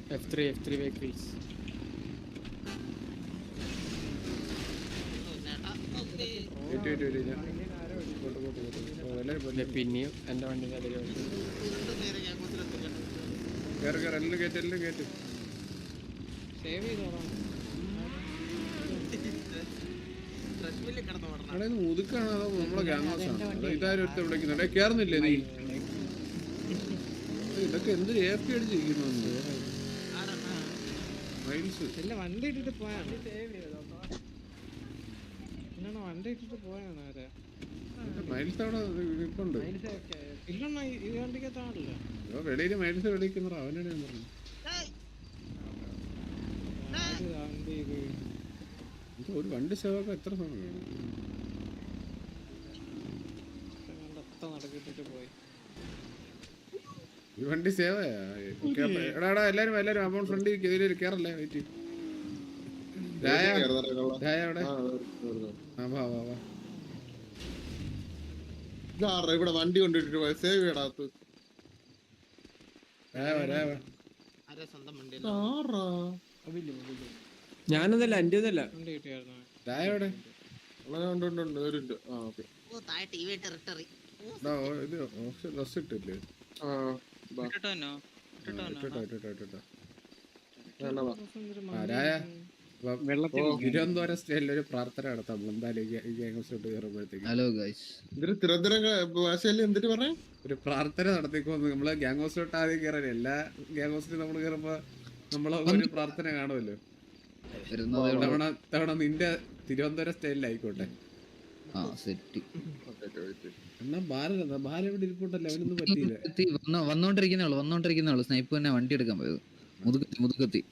F3 vehicles. പിന്നെയും എന്റെ വണ്ടിന്റെ അടിയിൽ മുതുക്കാണ് അതോ നമ്മളെ ഗ്യാങ്സാണ് ഇതാരും ഒരുത്ത വിളിക്കുന്നുണ്ട് കേറുന്നില്ലേ നീ ഇതൊക്കെ എന്ത് AFK അടിച്ചിരിക്കുന്നു വണ്ടി ഇട്ടിട്ട് പോയാണ് വണ്ടി ഇട്ടിട്ട് പോയാണ് ആരാ മൈൽസ് അവിടെ ഇപ്പുണ്ട് ഇല്ലണ്ണ ഈ വണ്ടിക്കത്താണല്ലോ വെളിയില് മൈൽസ് വിളിക്കുന്ന അവനാണ് ഞാൻ പറഞ്ഞത് ഒരു വണ്ടി സേവൊക്കെ എത്ര സമയം നടക്കിട്ടിട്ട് പോയി ഈ വണ്ടി സേവ എടാ എല്ലാരും അമൗണ്ട് ഫ്രണ്ട് ഇതിൽ കേറല്ലേ വെയിറ്റ് ഇവിടെ വണ്ടി കൊണ്ടിട്ട് സേവ് ചെയ്യടാത്ത ഞാനതല്ല എന്റെ തിരുവനന്തപുരം സ്റ്റേറ്റിൽ ഒരു പ്രാർത്ഥന നടത്താം എന്തായാലും ഹലോ ഗൈസ് എന്തിട്ട് പറഞ്ഞ ഒരു പ്രാർത്ഥന നടത്തിക്കോന്ന് നമ്മള് ഗ്യാങ് ഹൗസിലോട്ട് ആദ്യം കയറാൻ എല്ലാ ഗ്യാങ് ഹൗസിലും നമ്മൾ കയറുമ്പോ നമ്മളെ ഒരു പ്രാർത്ഥന കാണുമല്ലോ തവണ നിന്റെ തിരുവനന്തപുരം സ്റ്റൈലിലായിക്കോട്ടെ എന്നാ ബാല ഇവിടെ ഇരിപ്പുണ്ടല്ലോ അവനൊന്നും പറ്റിയില്ല വന്നോണ്ടിരിക്കുന്നുള്ളു സ്നൈപ്പ് തന്നെ വണ്ടി എടുക്കാൻ പോയത് മുതുകത്തി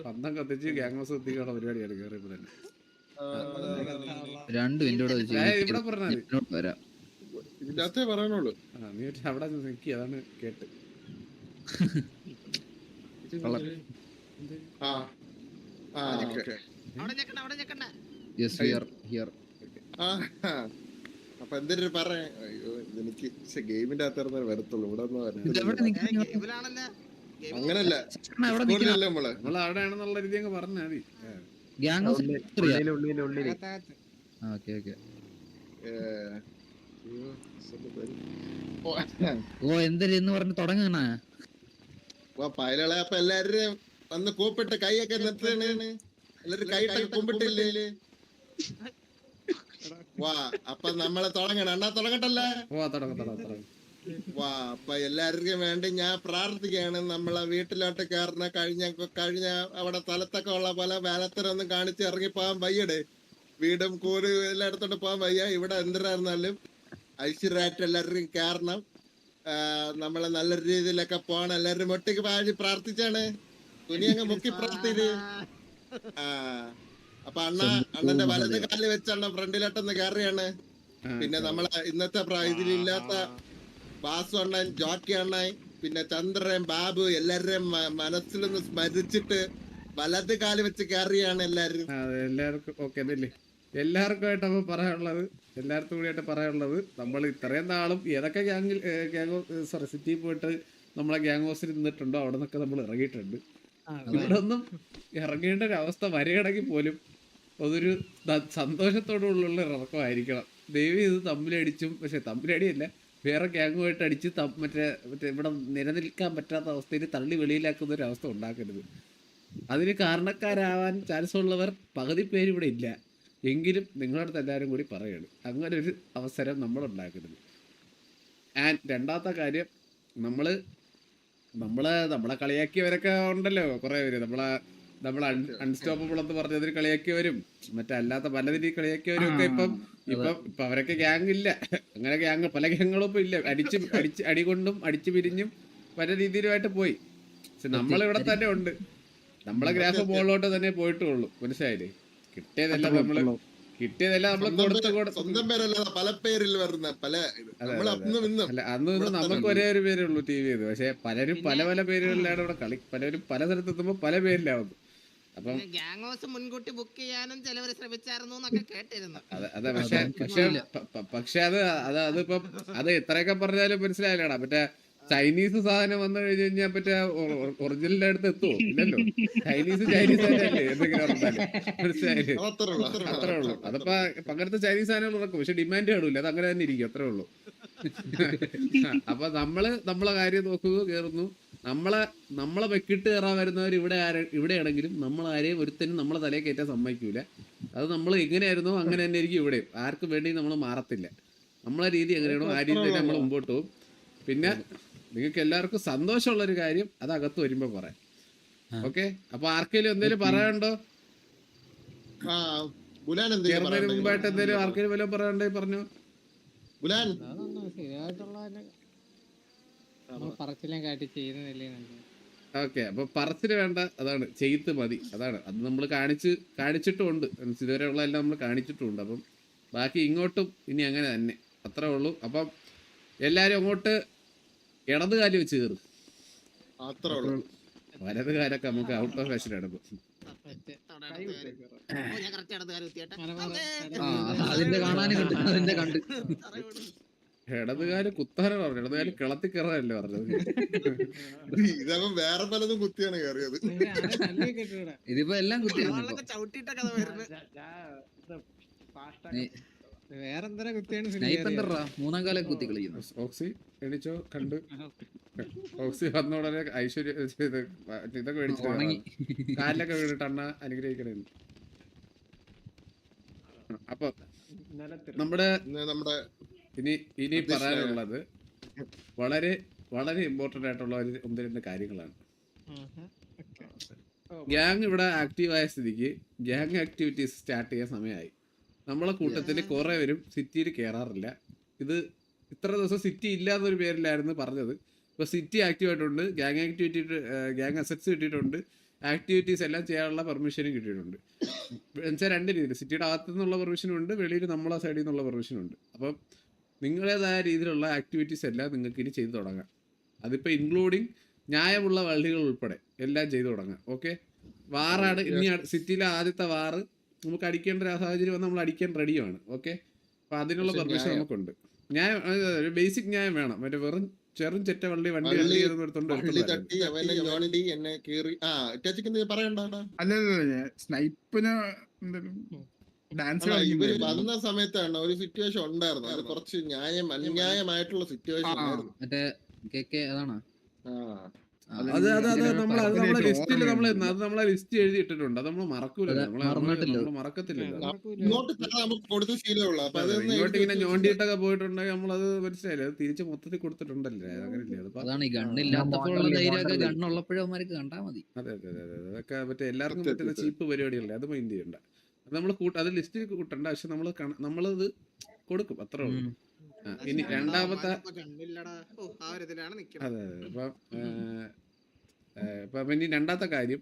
പന്തം കത്തിച്ച് ഗ്യാങ് ഹൗസ് എത്തിക്കാനുള്ള പരിപാടിയാണ് കയറിയപ്പോ തന്നെ രണ്ടും എന്റെ ഇവിടെ പറഞ്ഞാൽ വരാം ഇതിനകത്തേ പറയാനുള്ളൂ നീ അവിടെ നിക്കി അതാണ് കേട്ട് അപ്പൊ എന്തൊരു പറയാ എനിക്ക് ഗെയിമിന്റെ അകത്ത് വരത്തുള്ളൂ ഇവിടെ അങ്ങനല്ല നമ്മള് അവിടെയാണെന്നുള്ള രീതി അങ്ങ് പറഞ്ഞാ മതി എന്തെന്ന് പറഞ്ഞ് തുടങ്ങണ പയലുകളെ അപ്പൊ എല്ലാരും വന്ന് കൂപ്പിട്ട് കൈയൊക്കെ നിർത്തണ എല്ലാരും കൈട്ടൊക്കെ കുമ്പിട്ടില്ലേ വാ അപ്പൊ നമ്മളെ തുടങ്ങണം അണ്ണാ തുടങ്ങട്ടല്ലേ വാ അപ്പൊ എല്ലാവർക്കും വേണ്ടി ഞാൻ പ്രാർത്ഥിക്കുകയാണ് നമ്മളെ വീട്ടിലോട്ട് കയറുന്ന കഴിഞ്ഞ അവിടെ സ്ഥലത്തൊക്കെ ഉള്ള പോലെ വേലത്തരൊന്നും കാണിച്ച് ഇറങ്ങിപ്പോകാൻ വയ്യടേ വീടും കൂരും എല്ലാം എടുത്തോണ്ട് പോകാൻ വയ്യ ഇവിടെ എന്തിനായിരുന്നാലും ഐശ്വര്യമായിട്ട് എല്ലാവരും കയറണം നമ്മളെ നല്ല രീതിയിലൊക്കെ പോണം എല്ലാവരും ഒട്ടിക്ക് പാഴി പ്രാർത്ഥിച്ചാണ് തുനി അങ്ങ് മുക്കി പ്രാർത്ഥിര് അപ്പൊ അണ്ണന്റെ വലത് കാലിൽ വെച്ചാണ് ഫ്രണ്ടിലോട്ടൊന്ന് കയറിയാണ് പിന്നെ നമ്മളെ ഇന്നത്തെ ഇതിലില്ലാത്ത വാസു അണ്ണൻ ജോക്കി അണ്ണൻ പിന്നെ ചന്ദ്രൻ ബാബു എല്ലാവരുടെയും മനസ്സിലൊന്ന് സ്മരിച്ചിട്ട് വലത് കാല് വെച്ച് കയറിയാണ് എല്ലാരും എല്ലാവർക്കുമായിട്ട് അപ്പൊ പറയാനുള്ളത് എല്ലാവർക്കും കൂടിയായിട്ട് പറയാനുള്ളത് നമ്മൾ ഇത്രയും നാളും ഏതൊക്കെ സിറ്റിയിൽ പോയിട്ട് നമ്മളെ ഗ്യാങ് ഹൗസിൽ നിന്നിട്ടുണ്ടോ അവിടെ നിന്നൊക്കെ നമ്മൾ ഇറങ്ങിയിട്ടുണ്ട് ഇവിടെ ഒന്നും ഇറങ്ങേണ്ട ഒരു അവസ്ഥ വരികയാണെങ്കിൽ പോലും അതൊരു സന്തോഷത്തോടുള്ള ഇറക്കമായിരിക്കണം ദൈവം ഇത് തമ്മിലടിച്ചും പക്ഷെ തമ്മിലടിയല്ല വേറെ ഗ്യാങ്ങുമായിട്ട് അടിച്ച് മറ്റേ ഇവിടെ നിലനിൽക്കാൻ പറ്റാത്ത അവസ്ഥയിൽ തള്ളി വെളിയിലാക്കുന്ന ഒരു അവസ്ഥ ഉണ്ടാക്കരുത്. അതിന് കാരണക്കാരാവാൻ ചാൻസ് ഉള്ളവർ പകുതി പേര് ഇവിടെ ഇല്ല എങ്കിലും നിങ്ങളുടെ അടുത്ത് എല്ലാവരും കൂടി പറയുകയാണ് അങ്ങനെ ഒരു അവസരം നമ്മൾ ഉണ്ടാക്കരുത്. ആൻഡ് രണ്ടാമത്തെ കാര്യം നമ്മളെ കളിയാക്കിയവരൊക്കെ ഉണ്ടല്ലോ കുറേ പേര് നമ്മളെ അൺസ്റ്റോപ്പബിൾ എന്ന് പറഞ്ഞതിന് കളിയാക്കിയവരും മറ്റല്ലാത്ത പലതിനും കളിയാക്കിയവരും ഒക്കെ ഇപ്പം അവരൊക്കെ ഗ്യാങ് ഇല്ല. അങ്ങനെ പല ഗ്യാങ്ങുകളും ഇപ്പം ഇല്ല. അടി കൊണ്ടും അടിച്ചു പിരിഞ്ഞും പല രീതിയിലുമായിട്ട് പോയി. പക്ഷെ നമ്മളിവിടെ തന്നെ ഉണ്ട്. നമ്മളെ ഗ്രാഫ് മുകളിലോട്ട് തന്നെ പോയിട്ടുള്ളൂ. മനസ്സിലായില്ലേ? കിട്ടിയതെല്ലാം നമ്മള് സ്വന്തം പേരല്ല പല പേരിൽ വരുന്ന അല്ല അന്ന് നമുക്ക് ഒരേ ഒരു പേരേ ഉള്ളൂ ടി വി. പക്ഷെ പലരും പല പേരുകളിലാണ് ഇവിടെ കളി. പലരും പല സ്ഥലത്തെത്തുമ്പോ പല പേരിലാവുന്നു. അപ്പം ഗ്യാങ് ഹൗസ് മുൻകൂട്ടി ബുക്ക് ചെയ്യാനും ചിലവർ ശ്രമിച്ചായിരുന്നു എന്നൊക്കെ കേട്ടിരുന്നു. അതെ പക്ഷെ അതിപ്പം അത് എത്രയൊക്കെ പറഞ്ഞാലും മനസ്സിലായില്ലടാ. മറ്റേ ചൈനീസ് സാധനം വന്നു കഴിഞ്ഞു കഴിഞ്ഞാൽ മറ്റേ ഒറിജിനലിന്റെ അടുത്ത് എത്തുവോ? ഇല്ലല്ലോ. ചൈനീസ് തന്നെയല്ലേ എന്തെങ്കിലും പറഞ്ഞാലും. മനസ്സിലായില്ലേ? അത്രേ ഉള്ളൂ. അതിപ്പോ പകരത്തെ ചൈനീസ് സാധനങ്ങൾ ഇറക്കും, പക്ഷെ ഡിമാൻഡ് കാണൂല. അത് അങ്ങനെ തന്നെ ഇരിക്കും, അത്രേ ഉള്ളൂ. അപ്പൊ നമ്മളെ കാര്യം നോക്കുക, കയറുന്നു. നമ്മളെ വെക്കിട്ട് കയറാൻ വരുന്നവർ ഇവിടെയാണെങ്കിലും നമ്മളാരെയും ഒരുത്തനും നമ്മളെ തലയിൽ കയറ്റാൻ സമ്മതിക്കൂല. അത് നമ്മൾ എങ്ങനെയായിരുന്നോ അങ്ങനെ തന്നെ ആയിരിക്കും ഇവിടെ. ആർക്കും വേണ്ടി നമ്മൾ മാറത്തില്ല. നമ്മളെ രീതി എങ്ങനെയാണോ ആ രീതി തന്നെ നമ്മൾ മുമ്പോട്ട് പോകും. പിന്നെ നിങ്ങൾക്ക് എല്ലാവർക്കും സന്തോഷമുള്ളൊരു കാര്യം അത് അകത്ത് വരുമ്പോ പറയാം. ഓക്കെ, അപ്പൊ ആർക്കെങ്കിലും എന്തെങ്കിലും പറയാനുണ്ടോ? കേറുന്നതിന് മുമ്പായിട്ട് എന്തെങ്കിലും ആർക്കെങ്കിലും വല്ലതും പറയാനുണ്ടോ? പറഞ്ഞു. ഓക്കെ, അപ്പൊ പറച്ചില് വേണ്ട, അതാണ് ചെയ്ത്ത് മതി. അതാണ് അത് നമ്മൾ കാണിച്ചിട്ടുമുണ്ട്. ഇതുവരെയുള്ള എല്ലാം നമ്മൾ കാണിച്ചിട്ടുമുണ്ട്. അപ്പം ബാക്കി ഇങ്ങോട്ടും ഇനി അങ്ങനെ തന്നെ, അത്രേ ഉള്ളൂ. അപ്പം എല്ലാരും അങ്ങോട്ട് ഇടത് കാലി വെച്ച് കയറും. വലത് കാലൊക്കെ നമുക്ക് ഔട്ട് ഓഫ് ഫാഷൻ എടുക്കും. ഇടതുകാല് കുത്താനാണ് പറഞ്ഞത്, ഇടതുകാല് കിളത്തി കയറാനല്ലേ പറഞ്ഞത്. ഇതവൻ വേറെ പലതും കുത്തിയാണ് കയറിയത്. ഇതിപ്പോ എല്ലാം വേറെന്താ കുത്തിയാണ് മൂന്നാം കാലം കുത്തി കളിക്കുന്നു. ഓക്സി എണിച്ചോ? കണ്ട് ഓക്സി വന്ന ഉടനെ ഐശ്വര്യ ഇതൊക്കെ മേടിച്ചിട്ട് കാലിലൊക്കെ വീണിട്ട് അണ്ണ അനുഗ്രഹിക്കണേ. അപ്പൊ നമ്മുടെ ഇനി പറയാനുള്ളത് വളരെ വളരെ ഇമ്പോർട്ടന്റ് ആയിട്ടുള്ള ഒന്ന് രണ്ട് കാര്യങ്ങളാണ്. ഗ്യാങ് ഇവിടെ ആക്റ്റീവായ സ്ഥിതിക്ക് ഗ്യാങ് ആക്ടിവിറ്റീസ് സ്റ്റാർട്ട് ചെയ്യാൻ സമയമായി. നമ്മളെ കൂട്ടത്തിൽ കുറെ പേരും സിറ്റിയിൽ കയറാറില്ല. ഇത് ഇത്ര ദിവസം സിറ്റി ഇല്ലാത്തൊരു പേരിലായിരുന്നു പറഞ്ഞത്. ഇപ്പോൾ സിറ്റി ആക്റ്റീവ് ആയിട്ടുണ്ട്, ഗ്യാങ് അസറ്റ്സ് കിട്ടിയിട്ടുണ്ട്, ആക്ടിവിറ്റീസ് എല്ലാം ചെയ്യാനുള്ള പെർമിഷനും കിട്ടിയിട്ടുണ്ട്. എന്നുവെച്ചാൽ രണ്ട് രീതിയിൽ, സിറ്റിയുടെ അകത്തു നിന്നുള്ള പെർമിഷനും ഉണ്ട്, വെളിയിൽ നമ്മളെ സൈഡിൽ നിന്നുള്ള പെർമിഷനും ഉണ്ട്. അപ്പം നിങ്ങളേതായ രീതിയിലുള്ള ആക്ടിവിറ്റീസ് എല്ലാം നിങ്ങൾക്ക് ഇനി ചെയ്തു തുടങ്ങാം. അതിപ്പോൾ ഇൻക്ലൂഡിങ് ന്യായമുള്ള വള്ളികൾ ഉൾപ്പെടെ എല്ലാം ചെയ്തു തുടങ്ങാം. ഓക്കെ, വാറാണ് ഇനി സിറ്റിയിലെ ആദ്യത്തെ വാറ്. നമുക്ക് അടിക്കേണ്ട ഒരു സാഹചര്യം വന്ന് നമ്മൾ അടിക്കാൻ റെഡിയാണ്. ഓക്കെ, അപ്പം അതിനുള്ള പെർമിഷൻ നമുക്കുണ്ട്. ന്യായം, ഒരു ബേസിക് ന്യായം വേണം. മറ്റേ വെറും ചെറും ചെറ്റ വണ്ടി എടുത്തോണ്ട് സ്നൈപ്പിന് ഡാൻസ് വന്ന സമയത്താണ് ഒരു സിറ്റുവേഷൻ ഉണ്ടായിരുന്നു. അത് കുറച്ച് അന്യായമായിട്ടുള്ള സിറ്റുവേഷൻ ആയിരുന്നു. നമ്മളെ ലിസ്റ്റ് എഴുതിയിട്ടുണ്ട്. അത് നമ്മൾ മറക്കൂല, മറക്കത്തില്ലല്ലോ. ഇങ്ങോട്ട് ഇങ്ങനെ ഞോണ്ടിയിട്ടൊക്കെ പോയിട്ടുണ്ടെങ്കിൽ നമ്മളത് മനസ്സിലായില്ലേ, അത് തിരിച്ച് മൊത്തത്തിൽ കൊടുത്തിട്ടുണ്ടല്ലേ. അങ്ങനെയല്ലേ? അതെ അതൊക്കെ മറ്റേ എല്ലാവർക്കും പറ്റുന്ന ചീപ്പ് പരിപാടികളല്ലേ, അത് മൈൻഡ് ചെയ്യണ്ട. അത് നമ്മൾ അത് ലിസ്റ്റിൽ കൂട്ടണ്ട, പക്ഷെ നമ്മളത് കൊടുക്കും, അത്രേ ഉള്ളൂ. ഇനി രണ്ടാമത്തെ അതെ ഇപ്പം ഇനി രണ്ടാമത്തെ കാര്യം,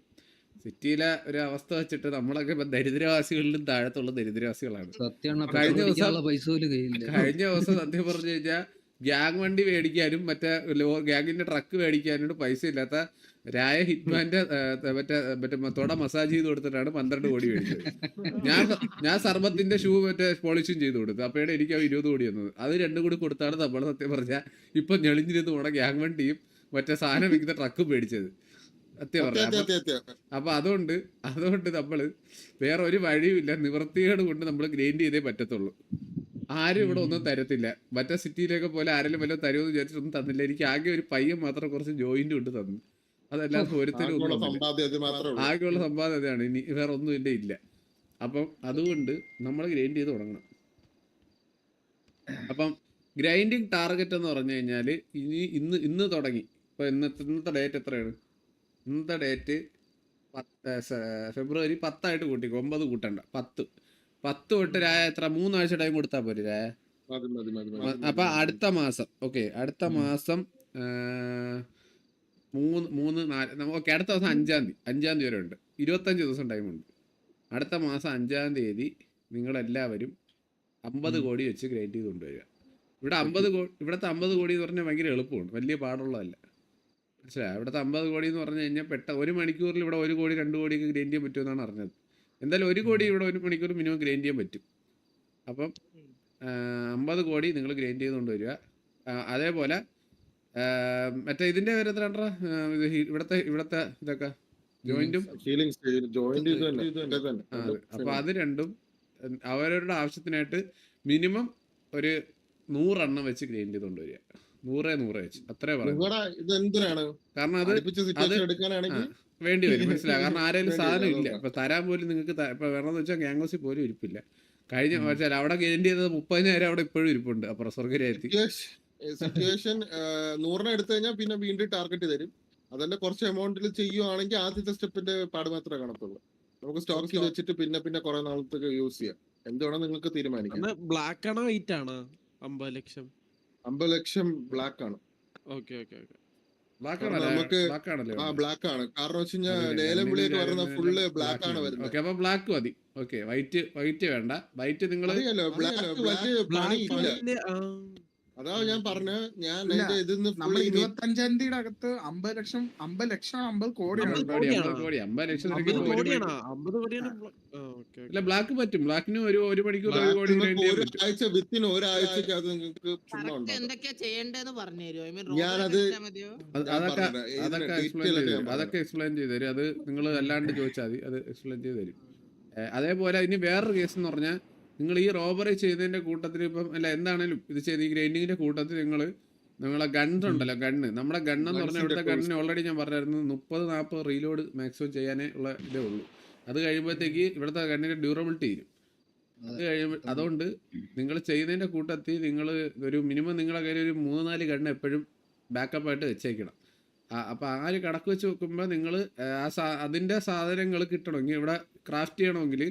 സിറ്റിയിലെ ഒരു അവസ്ഥ വെച്ചിട്ട് നമ്മളൊക്കെ ഇപ്പൊ ദരിദ്രവാസികളിലും താഴത്തുള്ള ദരിദ്രവാസികളാണ്. കഴിഞ്ഞ ദിവസം സത്യം പറഞ്ഞു കഴിഞ്ഞാൽ ഗ്യാങ് വണ്ടി മേടിക്കാനും മറ്റേ ഗ്യാങ്ങിന്റെ ട്രക്ക് മേടിക്കാനും പൈസ ഇല്ലാത്ത രായ ഹിറ്റ്മാന്റെ മറ്റേ തൊട മസാജ് ചെയ്ത് കൊടുത്തിട്ടാണ് 12 കോടി മേടിച്ചത്. ഞാൻ സർബത്തിന്റെ ഷൂ മറ്റേ പോളിഷും ചെയ്ത് കൊടുത്തു. അപ്പോഴാണ് എനിക്ക് 20 കോടി വന്നത്. അത് രണ്ടും കൂടി കൊടുത്താണ് നമ്മൾ സത്യം പറഞ്ഞാൽ ഇപ്പൊ ഞെളിഞ്ഞിരുന്ന് പോണ ഗ്യാങ് വണ്ടിയും മറ്റേ സാധനം വിൽക്കുന്ന ട്രക്കും മേടിച്ചത്, സത്യം പറഞ്ഞ. അപ്പൊ അതുകൊണ്ട് നമ്മള് വേറെ ഒരു വഴിയുമില്ല, നിവൃത്തികേട് കൊണ്ട് നമ്മൾ ഗ്രൈൻഡ് ചെയ്തേ പറ്റത്തുള്ളൂ. ആരും ഇവിടെ ഒന്നും തരത്തില്ല. മറ്റേ സിറ്റിയിലൊക്കെ പോലെ ആരെങ്കിലും വല്ലതും തരുമെന്ന് വിചാരിച്ചിട്ടൊന്നും തന്നില്ല. എനിക്ക് ആകെ ഒരു പയ്യൻ മാത്രം കുറച്ച് ജോയിന്റ് കൊണ്ട് തന്നു. അതല്ലാതെ ഒരുത്തരും ആകെയുള്ള സമ്പാദ്യതയാണ്, ഇനി വേറെ ഒന്നും എൻ്റെ ഇല്ല. അപ്പം അതുകൊണ്ട് നമ്മൾ ഗ്രൈൻഡ് ചെയ്ത് തുടങ്ങണം. അപ്പം ഗ്രൈൻഡിങ് ടാർഗറ്റ് എന്ന് പറഞ്ഞു കഴിഞ്ഞാൽ ഇന്ന് തുടങ്ങി. ഇപ്പൊ ഇന്നത്തെ ഡേറ്റ് എത്രയാണ്? ഇന്നത്തെ ഡേറ്റ് ഫെബ്രുവരി 10 കൂട്ടിക്കോ, 9 കൂട്ടണ്ട, 10 തൊട്ട് രായ എത്ര 3 ആഴ്ച ടൈം കൊടുത്താൽ പോരെ രായ? അപ്പൊ അടുത്ത മാസം അടുത്ത മാസം 3, 4 ഓക്കെ, അടുത്ത ദിവസം 5-ാം തീയതി വരെ ഉണ്ട്. 25 ദിവസം ടൈമുണ്ട്. അടുത്ത മാസം 5-ാം തീയതി നിങ്ങളെല്ലാവരും 50 കോടി വെച്ച് ഗ്രൈൻഡ് ചെയ്ത് കൊണ്ടുവരിക. ഇവിടുത്തെ 50 കോടി എന്ന് പറഞ്ഞാൽ ഭയങ്കര എളുപ്പമാണ്, വലിയ പാടുള്ളതല്ല. മനസ്സിലായി. ഇവിടുത്തെ 50 കോടി എന്ന് പറഞ്ഞു കഴിഞ്ഞാൽ ഒരു മണിക്കൂറിൽ ഇവിടെ 1 കോടി 2 കോടിയൊക്കെ ഗ്രൈൻഡ് ചെയ്യാൻ പറ്റുമെന്നാണ് അറിഞ്ഞത്. എന്തായാലും 1 കോടി ഇവിടെ 1 മണിക്കൂർ മിനിമം ഗ്രൈൻഡ് ചെയ്യാൻ പറ്റും. അപ്പം 50 കോടി നിങ്ങൾ ഗ്രൈൻഡ് ചെയ്ത് കൊണ്ടുവരിക. അതേപോലെ മറ്റേ ഇതിന്റെ പേര് എത്ര ഇവിടത്തെ ഇതൊക്കെ ജോയിന്റും. അപ്പൊ അത് രണ്ടും അവരവരുടെ ആവശ്യത്തിനായിട്ട് മിനിമം ഒരു 100 എണ്ണം വെച്ച് ഗ്രൈൻഡ് ചെയ്ത് കൊണ്ടുവരിക. 100 വെച്ച് അത്രേ പറയും. കാരണം അത് വേണ്ടി വരും, മനസ്സിലാവും. കാരണം ആരെങ്കിലും സാധനം ഇല്ല, ഇപ്പൊ തരാൻ പോലും നിങ്ങൾക്ക് ഇപ്പൊ വേണമെന്ന് വെച്ചാൽ ഗ്യാങ്സിൽ പോലും ഇരിപ്പില്ല. കഴിഞ്ഞ വെച്ചാൽ അവിടെ ഗ്രൈൻഡ് ചെയ്തത് 30,000 അവിടെ ഇപ്പോഴും ഇരിപ്പുണ്ട്. അപ്പൊ സ്വർഗരാത്തി സിറ്റുവേഷൻ 100 എടുത്തു കഴിഞ്ഞാൽ പിന്നെ വീണ്ടും ടാർഗറ്റ് തരും. അതല്ല കുറച്ച് എമൗണ്ടിൽ ചെയ്യുവാണെങ്കിൽ ആദ്യത്തെ സ്റ്റെപ്പിന്റെ പാട് മാത്രമേ കാണത്തുള്ളൂ. നമുക്ക് സ്റ്റോക്ക് ചെയ്ത് വെച്ചിട്ട് പിന്നെ കുറെ നാളത്തേക്ക് യൂസ് ചെയ്യാം. എന്തുവേണോ നിങ്ങൾക്ക് തീരുമാനിക്കാം. ബ്ലാക്ക് ആണോ വൈറ്റ് ആണോ? 50 ലക്ഷം 50 ലക്ഷം ബ്ലാക്ക് ആണ്. ഓക്കെ നമുക്ക് ബ്ലാക്ക് ആണ്. കാരണം വെച്ച് കഴിഞ്ഞാൽ ലേലം വിളിയൊക്കെ വരുന്ന ഫുള്ള് ബ്ലാക്ക് ആണ് വരുന്നത്. അപ്പൊ ബ്ലാക്ക് മതി. ഓക്കെ, വൈറ്റ് വേണ്ട. വൈറ്റ് നിങ്ങൾ അതാ ഞാൻ പറഞ്ഞ ഞാൻ നമ്മൾ 25-ാം തീയതിയുടെ അകത്ത് 50 ലക്ഷം 50 കോടിയാണ്. 50 ലക്ഷം ഇല്ല, ബ്ലാക്ക് പറ്റും. ബ്ലാക്കിന് ഒരു മണിക്കൂർ 1 കോടി ഒരാഴ്ചക്ക് അത് നിങ്ങൾക്ക് എന്തൊക്കെയാ ചെയ്യേണ്ടതെന്ന് പറഞ്ഞു ഞാനത് അതൊക്കെ എക്സ്പ്ലെയിൻ ചെയ്ത് തരും. അത് നിങ്ങൾ അല്ലാണ്ട് ചോദിച്ചാൽ മതി, അത് എക്സ്പ്ലെയിൻ ചെയ്ത് തരും. അതേപോലെ ഇനി വേറൊരു കേസ് എന്ന് പറഞ്ഞാൽ, നിങ്ങൾ ഈ റോബറി ചെയ്തതിന്റെ കൂട്ടത്തിൽ ഇപ്പം അല്ല എന്താണേലും ഇത് ചെയ്ത് ഈ ഗ്രൈൻഡിങ്ങിന്റെ കൂട്ടത്തിൽ നിങ്ങളെ ഗണ്ണ് ഉണ്ടല്ലോ, നമ്മുടെ ഗണ്ണെന്ന് പറഞ്ഞാൽ ഇവിടുത്തെ ഗണ്ണിന് ഓൾറെഡി ഞാൻ പറഞ്ഞായിരുന്നു 30-40 റീലോഡ് മാക്സിമം ചെയ്യാനേ ഉള്ള ഇതേ ഉള്ളൂ. അത് കഴിയുമ്പോഴത്തേക്ക് ഇവിടുത്തെ ഗണ്ണിന്റെ ഡ്യൂറബിലിറ്റി തീരും. അത് കഴിയുമ്പോൾ അതുകൊണ്ട് നിങ്ങൾ ചെയ്യുന്നതിന്റെ കൂട്ടത്തിൽ നിങ്ങൾ ഒരു മിനിമം നിങ്ങളെ കയ്യിൽ ഒരു 3-4 ഗണ്ണ് എപ്പോഴും ബാക്കപ്പ് ആയിട്ട് വെച്ചേക്കണം. അപ്പൊ ആ ഒരു കണക്ക് വെച്ച് നോക്കുമ്പോൾ നിങ്ങൾ അതിന്റെ സാധനങ്ങൾ കിട്ടണമെങ്കിൽ ഇവിടെ ക്രാഫ്റ്റ് ചെയ്യണമെങ്കിൽ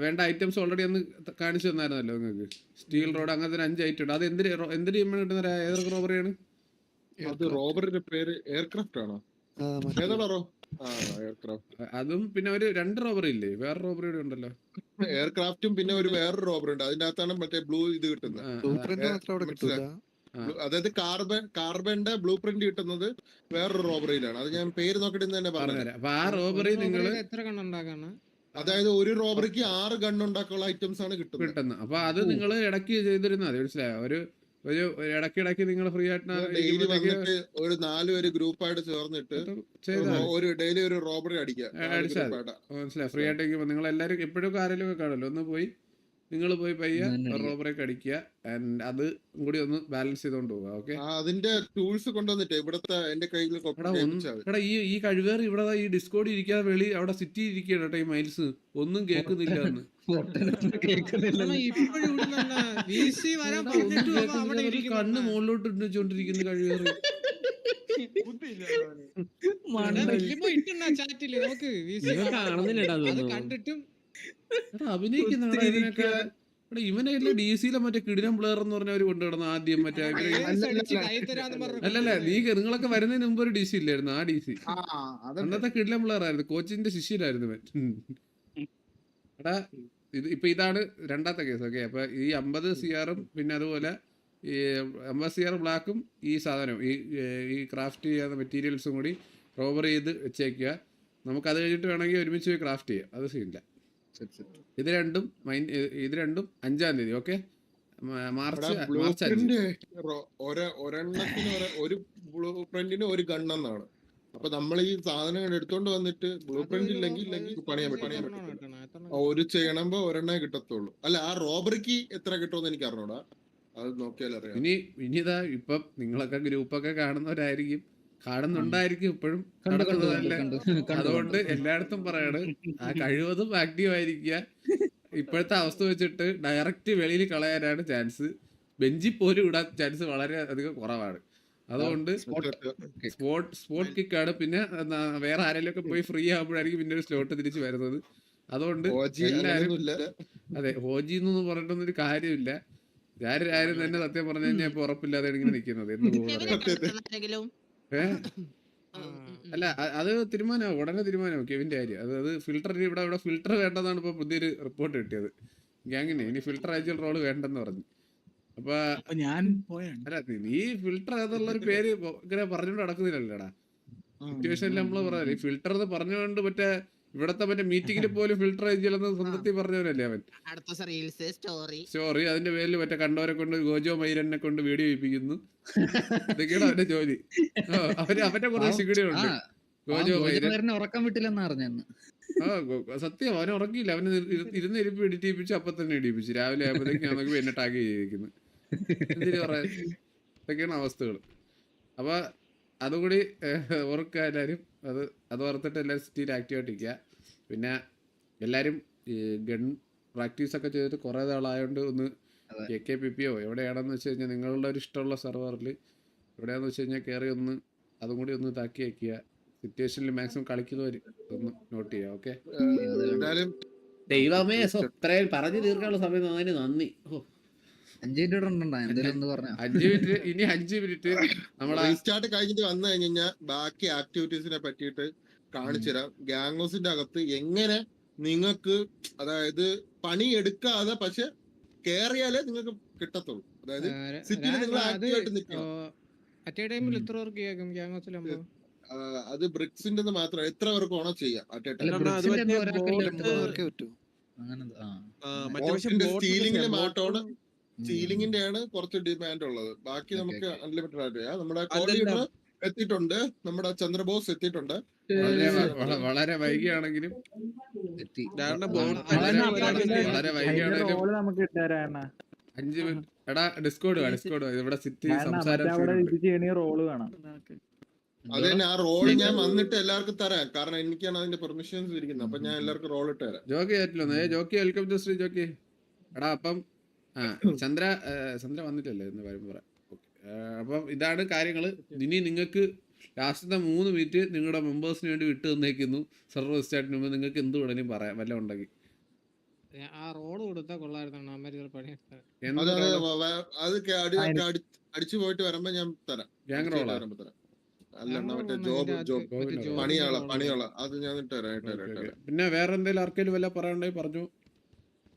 വേണ്ട ഐറ്റംസ് ഓൾറെഡി ഒന്ന് കാണിച്ചു തന്നായിരുന്നല്ലോ നിങ്ങൾക്ക്. സ്റ്റീൽ റോഡ് അങ്ങനത്തെ 5 ഐറ്റം ഉണ്ട്. അത് എന്തിന് കിട്ടുന്ന ഏതൊക്കെ റോബറിയാണ്? അത് റോബറിന്റെ പേര് എയർക്രാഫ്റ്റ് ആണോ? അതും പിന്നെ ഒരു 2 റോബറി ഇല്ലേ? വേറെ റോബറി കൂടെ ഉണ്ടല്ലോ. എയർക്രാഫ്റ്റും പിന്നെ വേറൊരു റോബറി ഉണ്ട്. അതിന്റെ അകത്താണ് മറ്റേ ബ്ലൂ ഇത് കിട്ടുന്നത്. അതായത് കാർബന്റെ ബ്ലൂ പ്രിന്റ് കിട്ടുന്നത് വേറൊരു റോബറിയിലാണ്. അത് ഞാൻ പേര് നോക്കിട്ട് തന്നെ പറഞ്ഞുതരാം. അപ്പൊ ആ റോബറി നിങ്ങൾ എത്ര കണ്ണുണ്ടാക്കാണ്? അതായത് ഒരു റോബറിക്ക് 6 ഗൺ ഉണ്ടാക്കാനുള്ള ഐറ്റംസ് ആണ് കിട്ടുന്നത്. അപ്പൊ അത് നിങ്ങൾ ഇടയ്ക്ക് ചെയ്തിരുന്നാൽ മതി, മനസ്സിലായോ? ഒരു ഇടയ്ക്കിടയ്ക്ക് നിങ്ങൾ ഫ്രീ ആയിട്ട് ഡെയിലി വന്നിട്ട് ഒരു 4 പേര് ഗ്രൂപ്പായിട്ട് ചേർന്നിട്ട് ഒരു ഡെയിലി ഒരു റോബറി അടിക്കാം. മനസ്സിലായി. ഫ്രീ ആയിട്ട് നിങ്ങൾ എല്ലാവരും എപ്പോഴും ആരെങ്കിലും ഒക്കെ കാണല്ലോ, ഒന്ന് പോയി നിങ്ങൾ പോയി പയ്യെ റോബറൊക്കെ അടിക്കുക. അത് കൂടി ഒന്ന് ബാലൻസ് ചെയ്തോണ്ട് പോവുക. ഓക്കെ, അതിന്റെ ടൂൾസ് കൊണ്ടുവന്നിട്ട് ഇവിടത്തെ എന്റെ കയ്യിൽ ഈ കഴിവേറി ഇവിടെ ഈ ഡിസ്കോഡ് ഇരിക്കാതെ വെളി അവിടെ സിറ്റി ഇരിക്കുകയാണ് കേട്ടോ. ഈ മൈൽസ് ഒന്നും കേൾക്കുന്നില്ല എന്ന്. കണ്ണ് മുകളിലോട്ട് ഇട്ടുകൊണ്ടിരിക്കുന്നു കഴിവേറി. കണ്ടിട്ടും അഭിനയിക്കുന്ന ഇവനായിട്ടുള്ള DC-യിലെ മറ്റേ കിടിലം പ്ലെയർ എന്ന് പറഞ്ഞ അവര് കൊണ്ടുവരുന്ന ആദ്യം മറ്റേ അല്ലല്ല നിങ്ങളൊക്കെ വരുന്നതിന് മുമ്പ് ഒരു DC ഇല്ലായിരുന്നു. ആ DC അന്നത്തെ കിടിലം പ്ലെയർ ആയിരുന്നു. കോച്ചിന്റെ ശിഷ്യരായിരുന്നു ഇവൻ. എടാ ഇതാണ് 2ാമത്തെ കേസ്. ഓക്കെ, അപ്പൊ ഈ 50 CR പിന്നെ അതുപോലെ ഈ 50 CR ബ്ലാക്കും ഈ സാധനവും ഈ ക്രാഫ്റ്റ് ചെയ്യാത്ത മെറ്റീരിയൽസും കൂടി റോബർ ചെയ്ത് വെച്ചേക്കുക. നമുക്ക് അത് കഴിഞ്ഞിട്ട് വേണമെങ്കിൽ ഒരുമിച്ച് പോയി ക്രാഫ്റ്റ് ചെയ്യാം. അത് സീനില്ല. ഇത് രണ്ടും 5-ാം തീയതി. Okay, March 5. ഒരെണ്ണത്തിന് ഒരു ബ്ലൂ പ്രിന്റിന് ഒരു ഗണ്ണെന്നാണ്. അപ്പൊ നമ്മൾ ഈ സാധനങ്ങൾ എടുത്തോണ്ട് വന്നിട്ട് ബ്ലൂ പ്രിന്റ് ഇല്ലെങ്കിൽ പണിയാൻ പറ്റും. ഒരു ചെയ്യണമ്പോ ഒരെണ്ണേ കിട്ടത്തുള്ളൂ. അല്ല, ആ റോബറിക്ക് എത്ര കിട്ടുമെന്ന് എനിക്ക് അറിഞ്ഞൂടാ. അത് നോക്കിയാൽ അറിയാം. ഇനിതാ ഇപ്പം നിങ്ങളൊക്കെ ഗ്രൂപ്പൊക്കെ കാണുന്നുണ്ടായിരിക്കും ഇപ്പോഴും നടക്കുന്നതല്ലേ. അതുകൊണ്ട് എല്ലായിടത്തും പറയാണ്, ആ കഴിവതും ആക്റ്റീവ് ആയിരിക്കുക. ഇപ്പോഴത്തെ അവസ്ഥ വെച്ചിട്ട് ഡയറക്റ്റ് വെളിയിൽ കളയാനാണ് ചാൻസ്. ബെഞ്ചിൽ പോലും ഇടാൻ ചാൻസ് വളരെ അധികം കുറവാണ്. അതുകൊണ്ട് സ്പോട്ട് കിക്കാണ്. പിന്നെ വേറെ ആരെങ്കിലും ഒക്കെ പോയി ഫ്രീ ആകുമ്പോഴായിരിക്കും പിന്നെ ഒരു സ്ലോട്ട് തിരിച്ച് വരുന്നത്. അതുകൊണ്ട് എല്ലാവരും അതെ ഹോജി എന്നൊന്നും പറഞ്ഞിട്ടൊന്നും ഒരു കാര്യമില്ല. ആരും തന്നെ സത്യം പറഞ്ഞു കഴിഞ്ഞാൽ ഇപ്പൊ ഉറപ്പില്ലാതെ ഇങ്ങനെ നിൽക്കുന്നത്. അല്ല, അത് തീരുമാനമാവും, ഉടനെ തീരുമാനമാവും കെവിന്റെ കാര്യം. അത് ഫിൽട്ടർ ഇവിടെ ഫിൽട്ടർ വേണ്ടെന്നാണ് ഇപ്പൊ പുതിയൊരു റിപ്പോർട്ട് കിട്ടിയത് ഗ്യാങ്ങിന്. ഇനി ഫിൽട്ടർ ആയിട്ടുള്ള റോള് വേണ്ടെന്ന് പറഞ്ഞു. അപ്പൊ ഞാൻ അല്ല, നീ ഫിൽട്ടർ ഏതുള്ളൊരു പേര് ഇങ്ങനെ പറഞ്ഞോണ്ട് നടക്കുന്നില്ലല്ലോടാ. സിറ്റുവേഷനിൽ നമ്മള് പറയാം ഈ ഫിൽട്ടർ എന്ന് പറഞ്ഞുകൊണ്ട് മറ്റേ ഇവിടത്തെ മറ്റേ മീറ്റിംഗിൽ പോലും ഫിൽട്ടർ ചെയ്തെന്ന് സ്വന്തത്തിൽ പറഞ്ഞവനല്ലേ അവൻ. അടുത്ത റീൽസ് സ്റ്റോറി അതിന്റെ പേരിൽ മറ്റേ കണ്ടവരെ കൊണ്ട് ഗോജോ മൈരനെ കൊണ്ട് വീഡിയോ ചെയ്യിപ്പിക്കുന്നു. ഇതൊക്കെയാണ് അവന്റെ ജോലി. അവന്റെ കുറെ ശിഗിടിയുണ്ട്. ഗോജോ മൈരൻ ഉറക്കം വിട്ടില്ലെന്ന് അറിഞ്ഞു. സത്യം അവനെ ഉറക്കിയില്ല. അവന് ഇരുന്ന് ഇരിപ്പ് ഇടിപ്പിച്ച് അപ്പൊ തന്നെ ഇടിപ്പിച്ചു. രാവിലെ ആയപ്പോഴത്തേക്ക് നമുക്ക് എന്നെ ടാഗ് ചെയ്തിരിക്കുന്നു. എന്തിനു പറയാൻ, ഇതൊക്കെയാണ് അവസ്ഥകൾ. അപ്പൊ അതുകൂടി ഓർക്കുക എല്ലാവരും. അത് ഓർത്തിട്ട് എല്ലാവരും സിറ്റിയിൽ ആക്റ്റീവായിട്ടിരിക്കുക. പിന്നെ എല്ലാവരും ഗൺ പ്രാക്ടീസൊക്കെ ചെയ്തിട്ട് കുറേ നാളായതുകൊണ്ട് ഒന്ന് KKPPയോ എവിടെയാണെന്ന് വെച്ച് കഴിഞ്ഞാൽ നിങ്ങളുടെ ഒരു ഇഷ്ടമുള്ള സെർവറിൽ എവിടെയാണെന്ന് വെച്ച് കഴിഞ്ഞാൽ കയറി ഒന്ന് അതും കൂടി ഒന്ന് ഇതാക്കി വയ്ക്കുക. സിറ്റുവേഷനിൽ മാക്സിമം കളിക്കുന്നവർ ഒന്ന് നോട്ട് ചെയ്യുക. ഓക്കെ, ദൈവമേ ഇത്രയും പറഞ്ഞു തീർക്കാനുള്ള സമയം തന്നതിന് നന്ദി. 5 മിനിറ്റ് ഉണ്ടോ എന്തെങ്കിലും 5 മിനിറ്റ്, ഇനി 5 മിനിറ്റ് നമ്മളെ റീസ്റ്റാർട്ട് കഴിഞ്ഞിട്ട് വന്നു കഴിഞ്ഞാൽ ബാക്കി ആക്ടിവിറ്റീസിനെ പറ്റിയിട്ട് കാണിച്ചു തരാം. ഗ്യാങ്സിന്റെ അകത്ത് എങ്ങനെ നിങ്ങൾക്ക് അതായത് പണി എടുക്കാതെ പക്ഷെ കേറിയാലേ നിങ്ങൾക്ക് കിട്ടത്തുള്ളൂ. അതായത് സിറ്റിയിൽ നിങ്ങൾ ആക്റ്റീവായിട്ട് നിൽക്കണം. അറ്റേ ടൈമിൽ എത്ര വർക്ക് ചെയ്യാം ഗ്യാങ്സിൽ? അത് ബ്രിക്സിന്റെ മാത്രം എത്ര പേർക്ക് ഓണോ ചെയ്യാം അറ്റ് എ ടൈം. സ്റ്റീലിംഗിന്റെ മാറ്റോട് സീലിംഗിന്റെ ആണ് കുറച്ച് ഡിമാൻഡ് ഉള്ളത്. ബാക്കി നമുക്ക് അൺലിമിറ്റഡ് ആയിട്ട് ചെയ്യാം. നമ്മുടെ കോർഡിനേറ്റർ എത്തിയിട്ടുണ്ട്, നമ്മുടെ ചന്ദ്രബോസ് എത്തിയിട്ടുണ്ട്. വളരെ വൈകിയാണെങ്കിലും നമുക്ക് ഇട്ടാരാണ് 5 മിനിറ്റ്. എടാ ഡിസ്കോഡ് ഇവിടെ സിറ്റി സംസാരം റോള് വേണം. അത് തന്നെ, ആ റോള് ഞാൻ വന്നിട്ട് എല്ലാവർക്കും തരാം. കാരണം എനിക്കാണ് അതിന്റെ പെർമിഷൻസ് ഇരിക്കുന്നത്. അപ്പൊ ഞാൻ എല്ലാവർക്കും റോൾ ഇട്ട് തരാം. ജോക്കി ആയിട്ടില്ല. ജോക്കി വെൽക്കം ടു ശ്രീ ജോക്കി. എടാ അപ്പം ചന്ദ്ര വന്നിട്ടല്ലേ എന്ന് പറയുമ്പോൾ പറയാം. അപ്പം ഇതാണ് കാര്യങ്ങൾ. ഇനി നിങ്ങൾക്ക് ലാസ്റ്റത്തെ 3 മിനിറ്റ് നിങ്ങളുടെ മെമ്പേഴ്സിന് വേണ്ടി വിട്ടു തന്നേക്കുന്നു. സർവർ സ്റ്റാർട്ടിന് മുമ്പ് നിങ്ങൾക്ക് എന്ത് വേണമെങ്കിലും പറയാം, വല്ല ഉണ്ടെങ്കിൽ. ആ റോഡ് കൊടുത്താൽ കൊള്ളായിരുന്നു. അടിച്ചു പോയിട്ട് വരുമ്പോ ഞാൻ തരാം. ഗ്യാങ് റോളാ വരുമ്പോ തരാം. അല്ല മറ്റേ ജോബ് പണിയോള അത് ഞാൻ ഇട്ടുതരാം. പിന്നെ വേറെ എന്തെങ്കിലും ആർക്കെങ്കിലും വല്ല പറയാനുണ്ടെങ്കിൽ പറഞ്ഞു.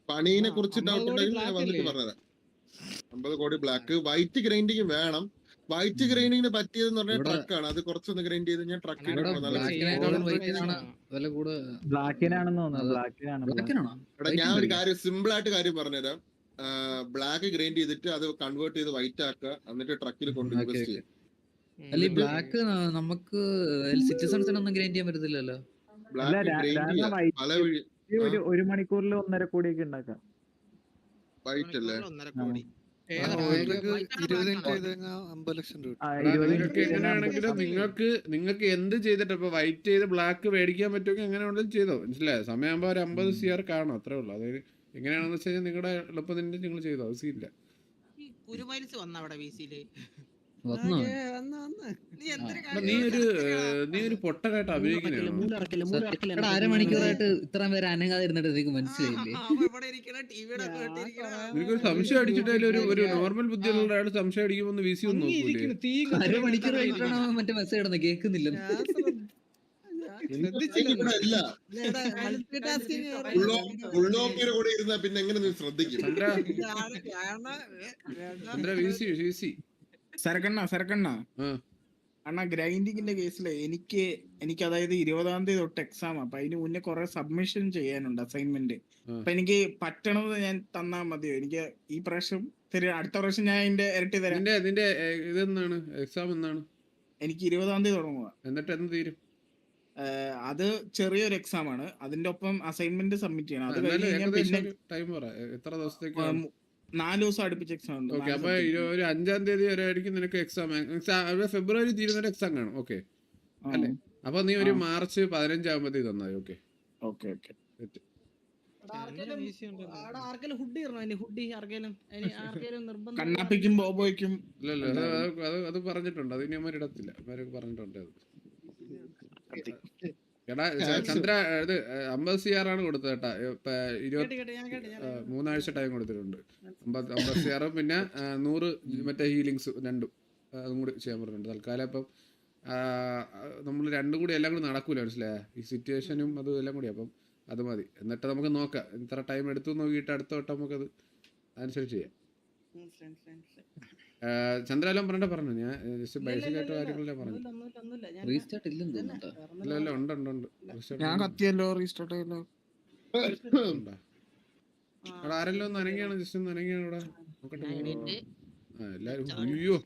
പണീനെ കുറിച്ച് ഡൗട്ട് ഉണ്ടെങ്കിൽ ഞാൻ വന്നിട്ട് പറഞ്ഞുതരാം. 50 കോടി ബ്ലാക്ക്. വൈറ്റ് ഗ്രൈൻഡിങ് വേണം. വൈറ്റ് ഗ്രൈൻഡിങ്ങിന് പറ്റിയതെന്ന് പറഞ്ഞാൽ ട്രക്കാണ്. അത് കുറച്ചൊന്ന് ഗ്രൈൻഡ് ചെയ്ത് ഞാൻ ട്രക്ക് ഞാൻ ഒരു കാര്യം സിമ്പിൾ ആയിട്ട് കാര്യം പറഞ്ഞുതരാം. ബ്ലാക്ക് ഗ്രൈൻഡ് ചെയ്തിട്ട് അത് കൺവേർട്ട് ചെയ്ത് വൈറ്റ് ആക്കുക, എന്നിട്ട് ട്രക്കിൽ കൊണ്ട് ഇൻവെസ്റ്റ് ചെയ്യാം. ബ്ലാക്ക് നമുക്ക് സിറ്റിസൺസിനൊന്നും ഗ്രൈൻഡ് ചെയ്യാൻ പറ്റത്തില്ലല്ലോ. ബ്ലാക്ക് ഗ്രൈൻഡ് ചെയ്യാം പല വഴി. 1 മണിക്കൂറിൽ 1.5 കോടിയൊക്കെ ഉണ്ടാക്കാം. വൈറ്റ് അല്ലേ? 50 ലക്ഷം രൂപ. എങ്ങനെയാണെങ്കിലും നിങ്ങൾക്ക് എന്ത് ചെയ്തിട്ട് ഇപ്പൊ വൈറ്റ് ചെയ്ത് ബ്ലാക്ക് മേടിക്കാൻ പറ്റുമെങ്കിൽ എങ്ങനെ ഉണ്ടെങ്കിലും ചെയ്തോ. മനസ്സിലായോ? സമയമാകുമ്പോ ഒരു 50 CR കാണും, അത്രേ ഉള്ളൂ. അതായത് എങ്ങനെയാണെന്ന് വെച്ച് കഴിഞ്ഞാൽ നിങ്ങളുടെ എളുപ്പത്തിന് നിങ്ങൾ ചെയ്തോ, അത് സീനില്ല. നീ ഒരു പൊട്ടനായിട്ട് അഭിനയിക്കുന്നതാണ്. 1/2 മണിക്കൂറായിട്ട് ഇത്രയും പേര് അനങ്ങാതെ ഇരുന്നിട്ട് എനിക്ക് മനസ്സിലായില്ലേ? എനിക്കൊരു സംശയം അടിച്ചിട്ട് ഒരു നോർമൽ ബുദ്ധിയുള്ള ആൾ സംശയം അടിക്കുമ്പോൾ VC ഒന്നും നോക്കൂലേ? 1/2 മണിക്കൂർ കഴിഞ്ഞിട്ടാണോ മറ്റേ മെസ്സേജ് ഇടുന്നത്? കേൾക്കുന്നില്ല. കൂടെ ഇരുന്നാ പിന്നെ എങ്ങനെ നീ ശ്രദ്ധിക്കും? സരക്കണ്ണ അണ്ണാ, ഗ്രൈൻഡിങ്ങിന്റെ കേസില് എനിക്ക് അതായത് 20-ാം തീയതി തൊട്ട് എക്സാം. അപ്പൊ അതിന് മുന്നേ കുറെ സബ്മിഷൻ ചെയ്യാനുണ്ട്, അസൈൻമെന്റ്. അപ്പൊ എനിക്ക് പറ്റണത് ഞാൻ തന്നാ മതിയോ? എനിക്ക് ഈ പ്രാവശ്യം അടുത്ത പ്രാവശ്യം ഞാൻ അതിന്റെ ഇരട്ടി തരാം. നിന്റെ ഇതെന്നാണ് എക്സാം എന്നാണ്? എനിക്ക് 20-ാം തീയതി തുടങ്ങുക. എന്നിട്ട് എന്ന് തീരും? അത് ചെറിയൊരു എക്സാം ആണ്. അതിന്റെ ഒപ്പം അസൈൻമെന്റ് സബ്മിറ്റ് ചെയ്യണം. അത് കഴിഞ്ഞ് പിന്നെ ടൈം പറ, എത്ര ദിവസത്തേക്ക്? 4 ദിവസം അടുപ്പിച്ച് എക്സാം ഉണ്ട്. അപ്പൊ ഒരു 5-ാം തീയതി വരെ ആയിരിക്കും നിനക്ക് എക്സാം. ഫെബ്രുവരി തീരുന്നൊരു എക്സാം കാണും. ഓക്കെ അല്ലേ? അപ്പൊ നീ ഒരു മാർച്ച് 15 ആകുമ്പത്തേക്ക് തന്നായി. Okay okay okay. കണ്ണാപ്പിക്കും ബോബോയ്ക്കും ഇല്ലല്ലോ, അത് പറഞ്ഞിട്ടുണ്ട്. അത് ഇനി അമ്മ ഇടത്തില്ല, അവരൊക്കെ പറഞ്ഞിട്ടുണ്ട്. അത് എടാ ചന്ദ്ര, ഇത് 50 CR ആണ് കൊടുത്തത് കേട്ടാ. 3 ആഴ്ച ടൈം കൊടുത്തിട്ടുണ്ട്. 50 CR പിന്നെ 100 മറ്റേ ഹീലിങ്സ് രണ്ടും അതും കൂടി ചെയ്യാൻ പറഞ്ഞിട്ടുണ്ട് തൽക്കാലം. അപ്പം നമ്മൾ രണ്ടും കൂടി എല്ലാം കൂടി നടക്കൂല, മനസ്സിലായ? ഈ സിറ്റുവേഷനും അതും എല്ലാം കൂടി. അപ്പം അത് മതി. എന്നിട്ട് നമുക്ക് നോക്കാം ഇത്ര ടൈം എടുത്തു നോക്കിയിട്ട് അടുത്ത വട്ടം നമുക്കത് അനുസരിച്ച് ചെയ്യാം. ചന്ദ്രാലം പറഞ്ഞു ഞാൻ ജസ്റ്റ് ബേസിക് ആയിട്ട് കാര്യങ്ങളെ പറഞ്ഞു. റീസ്റ്റാർട്ട് ഇല്ലെന്ന് തോന്നുന്നുട്ടോ. ഇല്ല ഉണ്ട് ഞാൻ കത്തിയല്ലോ റീസ്റ്റാർട്ട് ചെയ്യല്ലോ. അവിടെ ആരെല്ലാം ഒന്ന് അനങ്ങിയാണ് ജസ്റ്റ് ഒന്ന് അനങ്ങിയാണ് ഇവിടെ നോക്കട്ടെ. എണീറ്റ് എല്ലാരും അയ്യോ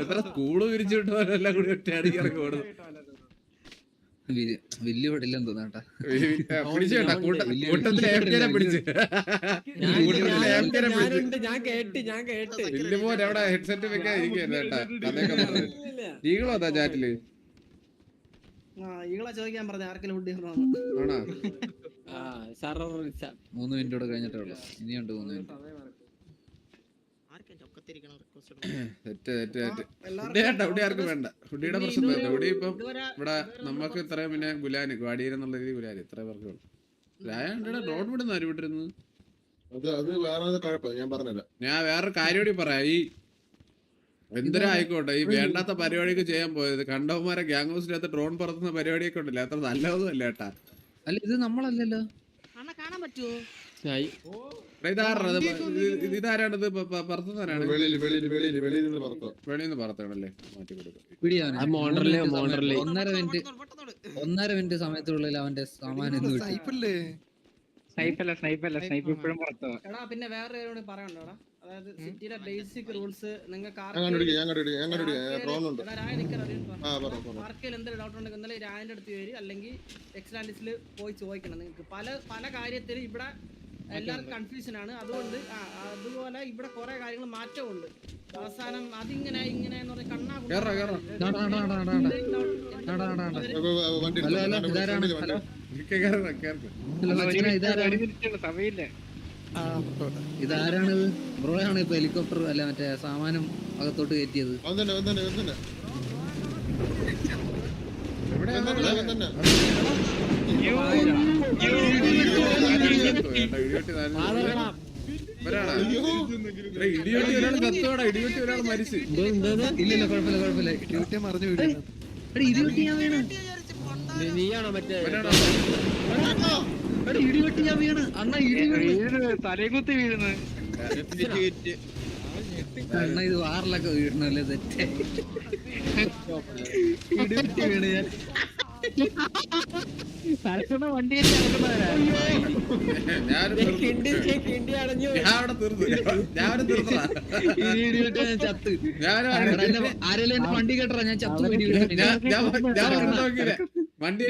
എത്ര സ്കൂള് പിരിച്ചു വിട്ടവരെല്ലാം കൂടി ഒറ്റയടിക്ക് ഇറങ്ങി ഓടുന്നു. വലിയ പടില്ലെന്ന് തോന്നാട്ടാ. പിടിച്ചു കേട്ടാ കൂട്ടത്തിലെ ഏപ്റ്റനെ പിടിച്ച് ഇല്ലുമോൻ അവിടെ ഹെഡ്സെറ്റ് വെക്കാൻ ഇരിക്കുകയല്ല കേട്ടാ. കഥയൊക്കെ പറഞ്ഞു ഈകളോ അതാ ചാറ്റില് ചോദിക്കാൻ പറഞ്ഞ ആർക്കെങ്കിലും ആണോ? 3 മിനിറ്റ് കൂടെ കഴിഞ്ഞിട്ടേ ഉള്ളൂ. ഇനിയുണ്ട് 3 മിനിറ്റ്. ആർക്കും ചൊക്കത്തിരിക്കണം റിക്വസ്റ്റ് തെറ്റ് ഫുഡ് കേട്ടാ. ഫുഡ് ആർക്കും വേണ്ട. ഫുഡിയുടെ പ്രശ്നം ഫുഡി ഇപ്പം ഇവിടെ നമുക്ക് ഇത്രയും പിന്നെ ഗുലാന് ഗാഡിയൻ എന്നുള്ള രീതി ഗുലാന് ഇത്ര പേർക്ക് വേണം. റോഡ് വിടുന്ന ആര് വിട്ടിരുന്നു? അത് വേറെ കുഴപ്പം ഞാൻ പറഞ്ഞില്ല. ഞാൻ വേറൊരു കാര്യം കൂടി പറയാം. ഈ എന്തിനാ ആയിക്കോട്ടെ ഈ വേണ്ടാത്ത പരിപാടിയൊക്കെ ചെയ്യാൻ പോയത് കണ്ടവന്മാരെ ഗ്യാങ് ഹൗസിനകത്ത് ഡ്രോൺ പറത്തുന്ന പരിപാടിയൊക്കെ ഉണ്ടല്ലോ. അത്ര നല്ലതൊന്നും അല്ല കേട്ടാ. അല്ല ഇത് നമ്മളല്ലല്ലോ. അണ്ണ കാണാൻ പറ്റുമോ? ഇതാരാണത് പറത്തുന്നവരാണ്? വെളിയിൽ നിന്ന് പറത്തോ. വെളിയിൽ നിന്ന് പറത്തണല്ലേ? മാറ്റി കൊടുക്കും. 1.5 മിനിറ്റ് സമയത്തിനുള്ളിൽ അവന്റെ സാമാനം എടാ പിന്നെ വേറെ പറയണ്ടോ? അതായത് സിറ്റിയിലെ ബേസിക് റൂൾസ് നിങ്ങൾക്ക് ആർക്കെങ്കിലും എന്തെങ്കിലും ഡൗട്ട് ഉണ്ടെങ്കിൽ ഇന്നലെ രാജിന്റെ അടുത്ത് വരും, അല്ലെങ്കിൽ എക്സ്ലാൻഡിസിൽ പോയി ചോദിക്കണം. നിങ്ങൾക്ക് പല കാര്യത്തിലും ഇവിടെ എല്ലാവർക്കും കൺഫ്യൂഷൻ ആണ്. അതുകൊണ്ട് അതുപോലെ ഇവിടെ കുറെ കാര്യങ്ങൾ മാറ്റമുണ്ട്. അവസാനം അതിങ്ങനെ എന്ന് പറഞ്ഞ ഇതാരാണിത്? ബ്രോ ആണ് ഇപ്പൊ ഹെലികോപ്റ്റർ അല്ല മറ്റേ സാമാനം അകത്തോട്ട് കയറ്റിയത്. ഇടിയോട്ടി ഒരാൾ കത്തോടാ. ഇടിയോട്ടി ഒരാൾ മരിച്ചു. ഇല്ലല്ല കുഴപ്പമില്ല. ഇടിവെട്ടി ഞാൻ വീണ്. ഇടിവെട്ടി ഞാൻ വീണ്. അണ്ണ തലകുത്തി വീഴുന്നു. അണ്ണ ഇത് വാറിലൊക്കെ വീഴണല്ലേ? തെറ്റേ ഇടിവെട്ടി വീണ് ഞാൻ. ആരെല്ലാം വണ്ടി കേട്ടറാ ഞാൻ ചത്തു. വണ്ടി